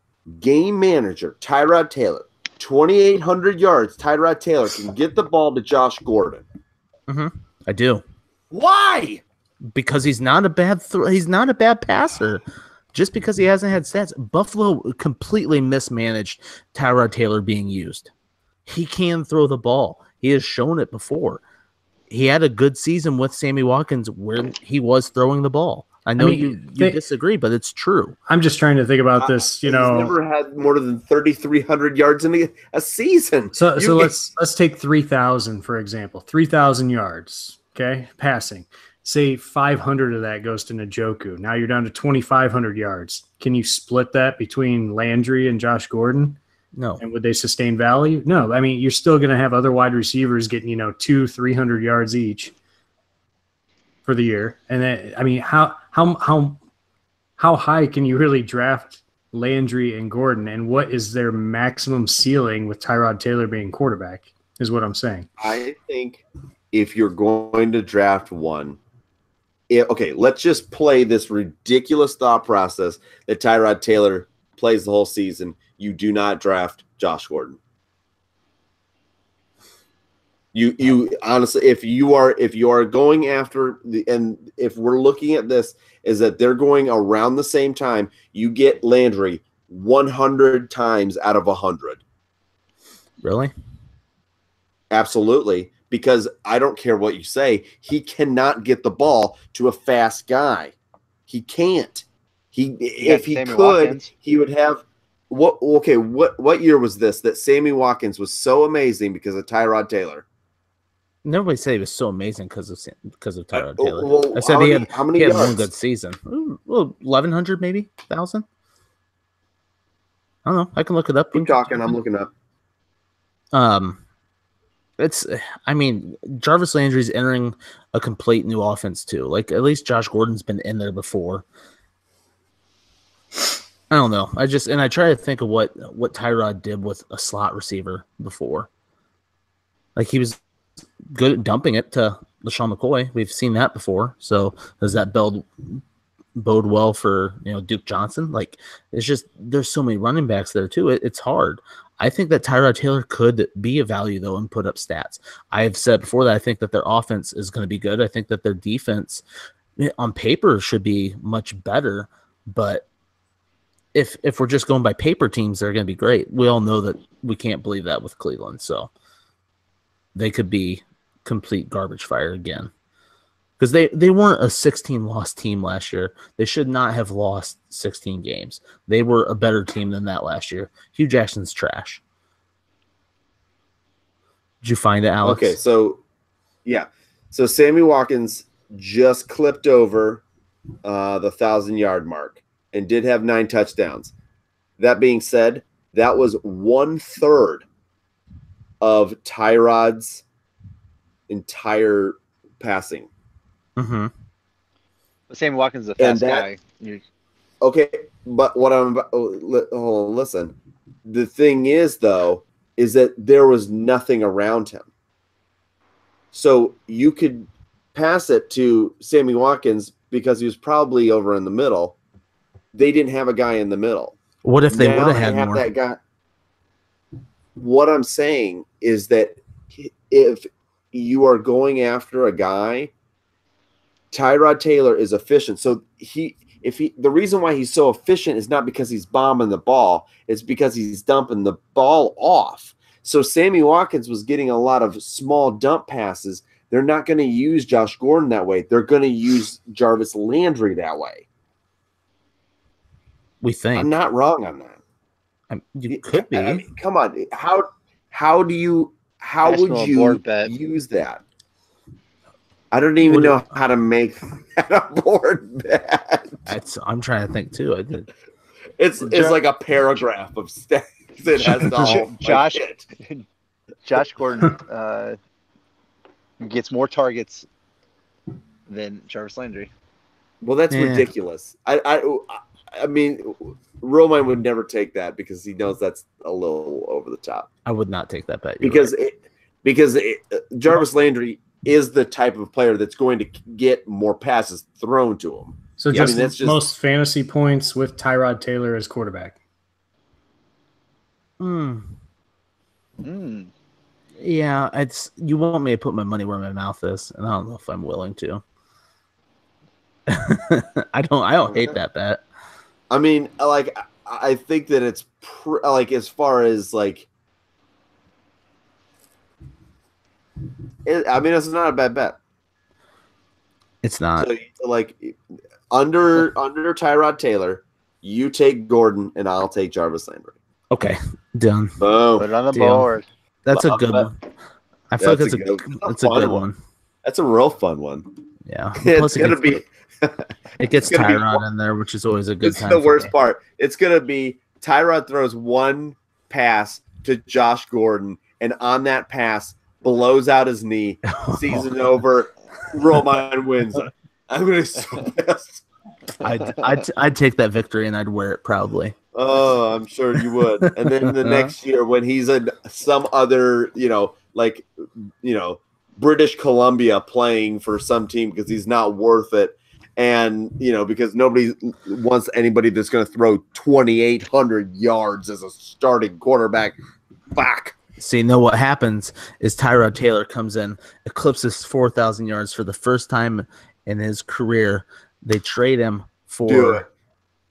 game manager, Tyrod Taylor, 2,800 yards. Tyrod Taylor can get the ball to Josh Gordon. I do. Why? Because he's not a bad passer. Just because he hasn't had stats, Buffalo completely mismanaged Tyrod Taylor being used. He can throw the ball. He has shown it before. He had a good season with Sammy Watkins where he was throwing the ball. I know you disagree, but it's true. I'm just trying to think about this. He's never had more than 3,300 yards in a season. So let's take 3,000 for example. 3,000 yards, okay, passing. Say 500 of that goes to Njoku. Now you're down to 2,500 yards. Can you split that between Landry and Josh Gordon? No. And would they sustain value? No. I mean, you're still going to have other wide receivers getting 200-300 yards each for the year. And then, I mean, how high can you really draft Landry and Gordon? And what is their maximum ceiling with Tyrod Taylor being quarterback? Is what I'm saying. I think if you're going to draft one. Okay, let's just play this ridiculous thought process that Tyrod Taylor plays the whole season. You do not draft Josh Gordon. You honestly, if you are going after and if we're looking at this is that they're going around the same time, you get Landry 100 times out of 100. Really? Absolutely. Because I don't care what you say, he cannot get the ball to a fast guy. He can't. If he could, Watkins. He would have what? Okay, what year was this that Sammy Watkins was so amazing because of Tyrod Taylor? Nobody said he was so amazing because of Tyrod Taylor. Well, I said he had yards? One good season. Well, 1,100 maybe 1,000. I don't know. I can look it up. Keep talking. I'm looking up. Jarvis Landry's entering a complete new offense too. Like at least Josh Gordon's been in there before. I don't know. I try to think of what Tyrod did with a slot receiver before. Like he was good at dumping it to LaShawn McCoy. We've seen that before. So does that bode well for Duke Johnson? Like it's just there's so many running backs there too. It's hard. I think that Tyrod Taylor could be a value, though, and put up stats. I have said before that I think that their offense is going to be good. I think that their defense on paper should be much better. But if we're just going by paper teams, they're going to be great. We all know that we can't believe that with Cleveland. So they could be complete garbage fire again. Because they weren't a 16-loss team last year. They should not have lost 16 games. They were a better team than that last year. Hugh Jackson's trash. Did you find it, Alex? Okay, so Sammy Watkins just clipped over the 1,000-yard mark and did have 9 touchdowns. That being said, that was 1/3 of Tyrod's entire passing. Mm-hmm. But Sammy Watkins is a fast guy. Okay, but what I'm about, listen. The thing is, though, is that there was nothing around him. So you could pass it to Sammy Watkins because he was probably over in the middle. They didn't have a guy in the middle. What if they would have had more? That guy. What I'm saying is that if you are going after a guy, Tyrod Taylor is efficient. So the reason why he's so efficient is not because he's bombing the ball, it's because he's dumping the ball off. So Sammy Watkins was getting a lot of small dump passes. They're not going to use Josh Gordon that way. They're going to use Jarvis Landry that way. We think. I'm not wrong on that. You could be. I mean, come on. How would you use that? I don't even know how to make that a board bet. I'm trying to think too. It's like a paragraph of stats. It has all Josh Gordon gets more targets than Jarvis Landry. Well, that's ridiculous. I mean, Roman would never take that because he knows that's a little over the top. I would not take that bet. Because Jarvis Landry is the type of player that's going to get more passes thrown to him. So just most fantasy points with Tyrod Taylor as quarterback. Yeah, it's you want me to put my money where my mouth is, and I don't know if I'm willing to. I don't hate that bet. I mean, like, I think that it's like as far as like, I mean, it's not a bad bet. It's not. So, like, under Tyrod Taylor, you take Gordon and I'll take Jarvis Landry. Okay, done. Boom. Put it on the Deal. board. That's a Love good that. one. I feel like That's it's a good one. That's a real fun one. Yeah. It's Plus gonna be. it gets it's gonna be Tyrod in there, which is always a good This time. is the for worst me. part. It's gonna be Tyrod throws one pass to Josh Gordon, and on that pass blows out his knee. Season over. Romine wins. I'm gonna be so pissed. I'd take that victory and I'd wear it proudly. Oh, I'm sure you would. And then the next year, when he's in some other, British Columbia playing for some team because he's not worth it, and because nobody wants anybody that's going to throw 2,800 yards as a starting quarterback back. So you know what happens is Tyrod Taylor comes in, eclipses 4,000 yards for the first time in his career. They trade him Do it.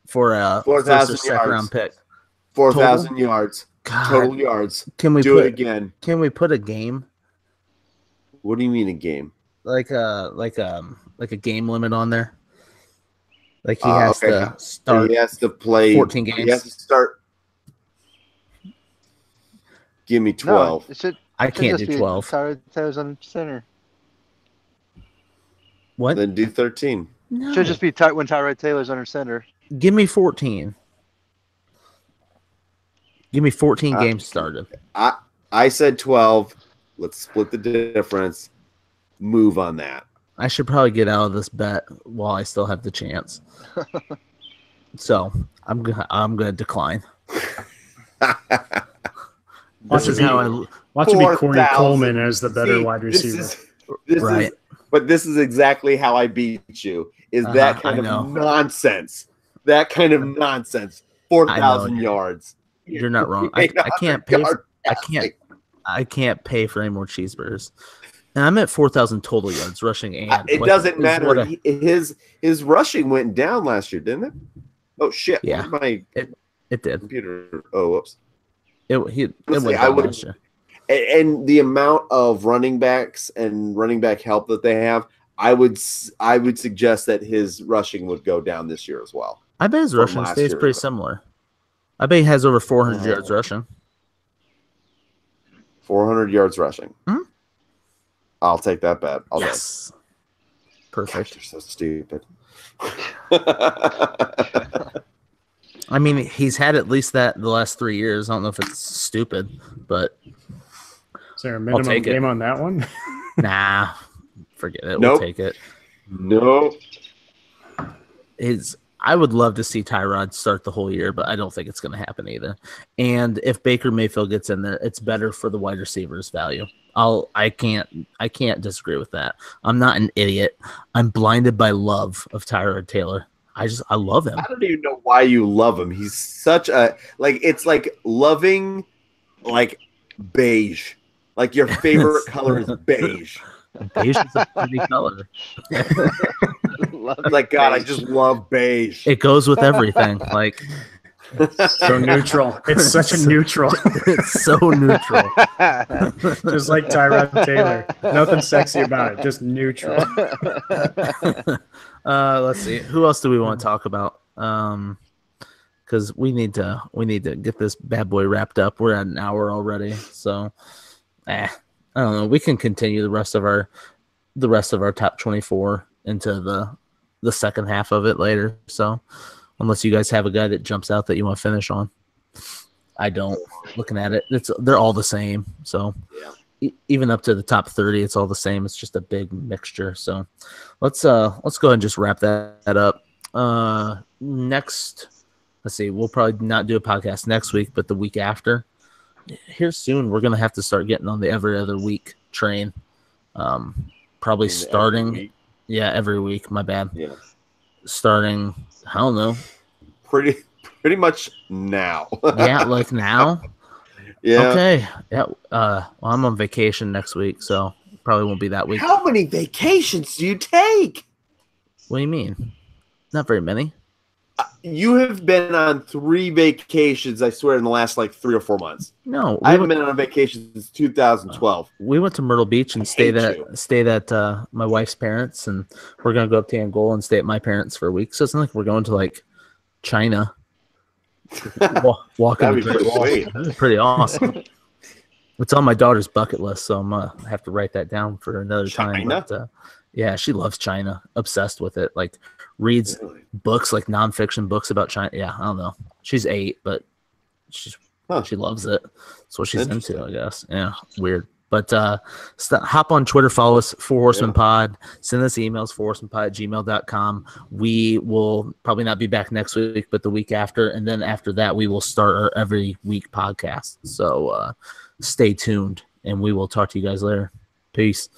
for a 4,000 first or second yards. round pick. 4,000 yards. God, Total yards. can we Do put it again. Can we put a game What do you mean a game? like a game limit on there? Like he has okay. to start. He has to play 14 games. He has to start. Give me 12. No, it should. I should can't just do be 12. Tyrod Taylor's on center. What? Then do 13. No. Should just be when Tyrod Taylor's under center. Give me 14. Give me 14 games started. I said 12. Let's split the difference. Move on that. I should probably get out of this bet while I still have the chance. So I'm gonna decline. Watch it be Corey 4,000. Coleman as the better See, wide receiver. Right. But this is exactly how I beat you. Is that kind I know. of nonsense? That kind of nonsense. 4,000 I know. yards. You're not wrong. I can't pay. I can't pay for any more cheeseburgers. And I'm at 4,000 total yards rushing. And It doesn't matter. His rushing went down last year, didn't it? Oh shit! Yeah. My it did. computer. Oh, whoops. It went Honestly, down last year. And the amount of running backs and running back help that they have, I would suggest that his rushing would go down this year as well. I bet his from rushing last stays year. pretty similar. I bet he has over 400 yards rushing. 400 yards rushing. Hmm? I'll take that bet. Yes. Perfect. You're so stupid. I mean, he's had at least that the last 3 years. I don't know if it's stupid, but Is there a minimum take it. game on that one? nah, forget it. Nope. We'll take it. No. I would love to see Tyrod start the whole year, but I don't think it's going to happen either. And if Baker Mayfield gets in there, it's better for the wide receivers value. I can't disagree with that. I'm not an idiot. I'm blinded by love of Tyrod Taylor. I love him. I don't even know why you love him. He's such a it's like loving like beige. Like your favorite color is beige. Beige is a pretty color. Like God, I just love beige. It goes with everything. Like So neutral. It's such a neutral. it's so neutral. Just like Tyrod Taylor. Nothing sexy about it. Just neutral. Let's see. Who else do we want to talk about? Because we need to get this bad boy wrapped up. We're at an hour already, so I don't know. We can continue the rest of our top 24 into the second half of it later. So unless you guys have a guy that jumps out that you want to finish on, I don't. Looking at it, they're all the same. So even up to the top 30, it's all the same. It's just a big mixture. So let's go ahead and just wrap that up. Next, let's see. We'll probably not do a podcast next week, but the week after. Here soon, we're gonna have to start getting on the every other week train. Probably starting. Every week. My bad. Yeah. Starting. I don't know. Pretty much now. Yeah, like now. Yeah. Okay. Yeah. Well, I'm on vacation next week, so probably won't be that week. How many vacations do you take? What do you mean? Not very many. You have been on 3 vacations, I swear, in the last like 3 or 4 months. No, I haven't been on a vacation since 2012. We went to Myrtle Beach and stayed at my wife's parents, and we're gonna go up to Angola and stay at my parents for a week. So it's not like we're going to like China. Walking That'd be pretty sweet. That's pretty awesome. It's on my daughter's bucket list, so I have to write that down for another time. But, yeah, she loves China, obsessed with it. Like reads books, like nonfiction books about China. Yeah, I don't know. She's 8, but she loves it. That's what she's into, I guess. Yeah, weird. But hop on Twitter, follow us, Four Horsemen Pod. Send us emails, fourhorsemenpod@gmail.com. We will probably not be back next week, but the week after. And then after that, we will start our every week podcast. So stay tuned, and we will talk to you guys later. Peace.